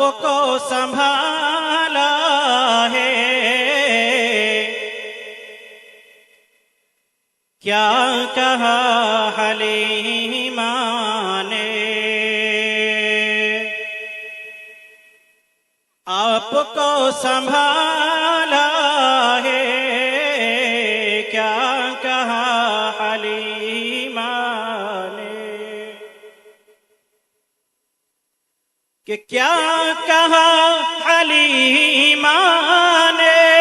आपको संभाला है, क्या कहा हलीमा ने। आपको संभाला है, क्या कहा हलीमा ने। कि क्या कहा हलीमा ने,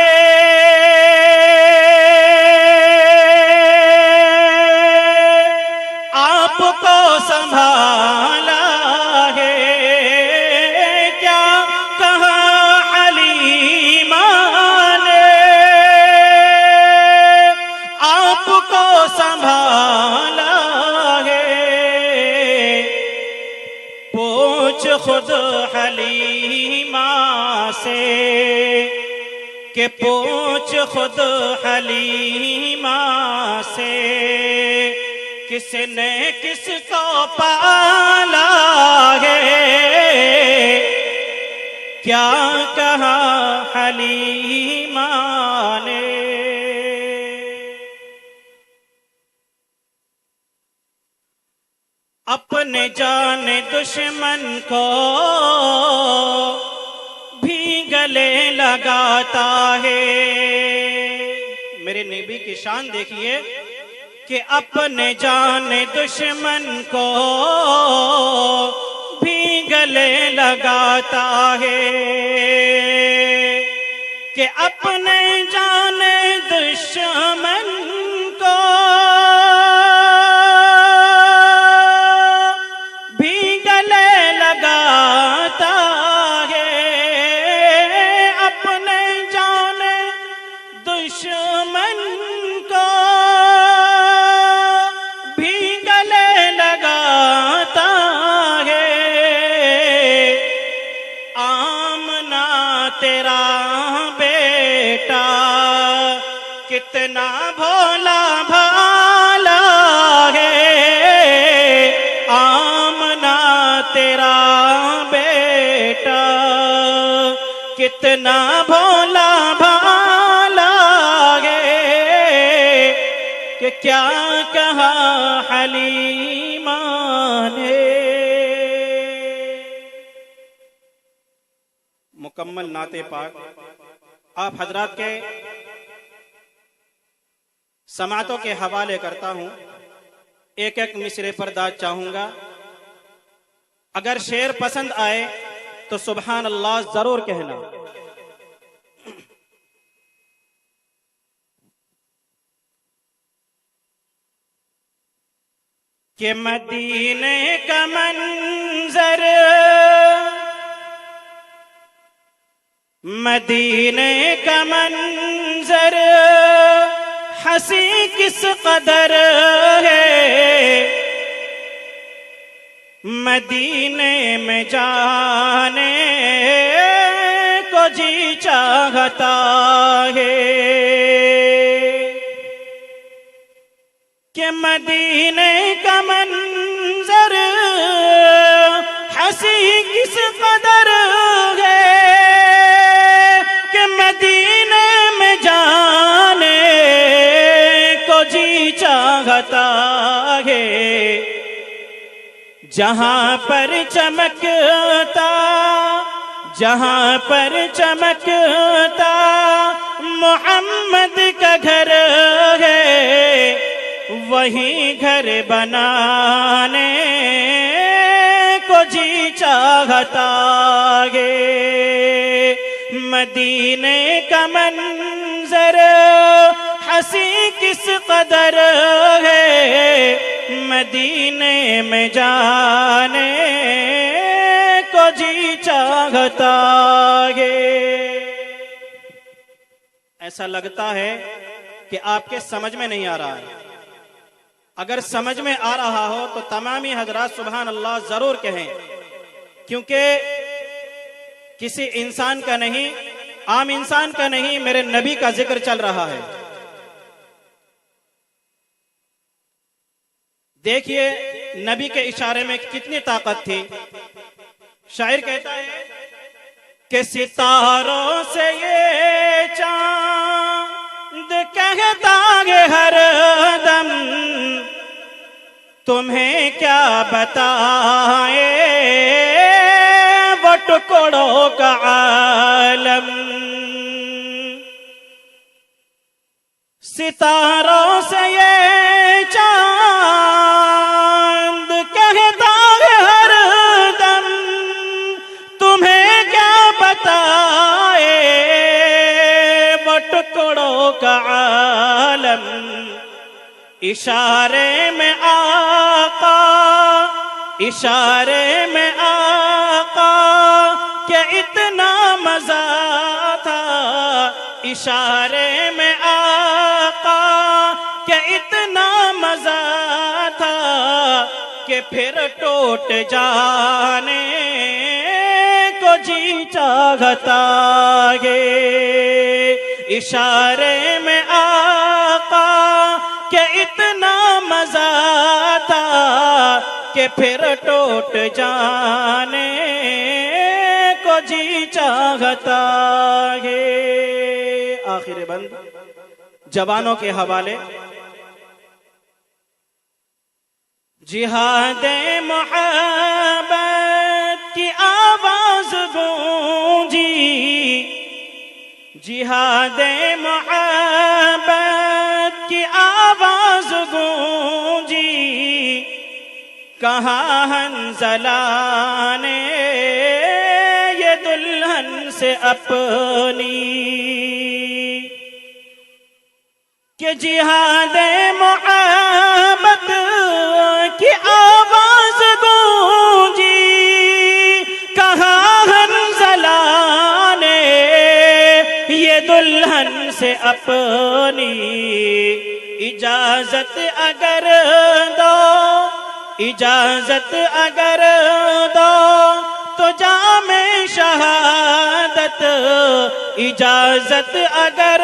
आपको संभाला है, क्या कहा हलीमा ने। आपको संभाला है, पूछ खुद हलीमा से, कि पूछ खुद हलीमा से, किसने किसको पाला है, क्या कहा हलीमा ने। अपने जाने दुश्मन को भी गले लगाता है। मेरे नबी की शान देखिए कि अपने जाने दुश्मन को भी गले लगाता है। कि अपने जाने दुश्मन को भी गले लगाता है। अपने जाने दुश्मन को भी गले लगाता है। आमना तेरा बेटा कितना भोला भाला है। आमना तेरा बेटा कितना भोला भाला है। कि क्या कहा हलीमा ने। मुकम्मल नाते पाक आप हजरात के समातों के हवाले करता हूं। एक एक मिसरे पर दाद चाहूंगा। अगर शेर पसंद आए तो सुभान अल्लाह जरूर कहना। कि मदीने का मंजर, मदीने का मंजर हंसी किस कदर है। मदीने में जाने को जी चाहता है। कि मदीने का मंजर हंसी किस कदर है। कि मदीने में जाने को जी चाहता है। जहां पर चमकता, जहां पर चमकता मोहम्मद का घर है। वहीं घर बनाने को जी चाहता है। मदीने का मंजर हंसी किस कदर है। मदीने में जाने को जी चाहता है। ऐसा लगता है कि आपके समझ में नहीं आ रहा है। अगर समझ में आ रहा हो तो तमामी हजरात सुभान अल्लाह जरूर कहें, क्योंकि किसी इंसान का नहीं, आम इंसान का नहीं, मेरे नबी का जिक्र चल रहा है। देखिए नबी के इशारे में कितनी ताकत थी। शायर कहता है कि सितारों से ये चांद कहता है हर दम, तुम्हें क्या बताए वो टुकड़ों का आलम। सितारों से ये चांद कहता है हर दम, तुम्हें क्या बताए वो टुकड़ों का आलम। इशारे में आका, इशारे में आका क्या इतना मजा था, इशारे में आका क्या इतना मजा था कि फिर टूट जाने को जी चाहता है। इशारे में आका क्या इतना मजा था कि फिर टूट जाने को जी चाहता है। आखिर बंद जवानों के हवाले। जिहादे मोहब्बत की आवाज गूंजी, जिहादे मोहब्बत की आवाज गूंजी, कहाँ हंज़ला ने ये दुल्हन से अपनी, कि जिहादे मोहब्बत की आवाज गूंजी, कहाँ हंज़ला ने ये दुल्हन से अपनी। इजाजत अगर दो, इजाजत अगर दो तो जामे शहादत, इजाजत अगर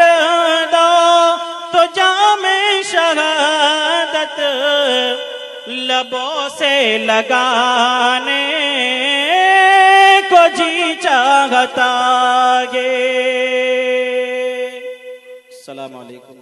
दो तो जामे शहादत लबों से लगाने को जी चाहता है। अस्सलाम वालेकुम।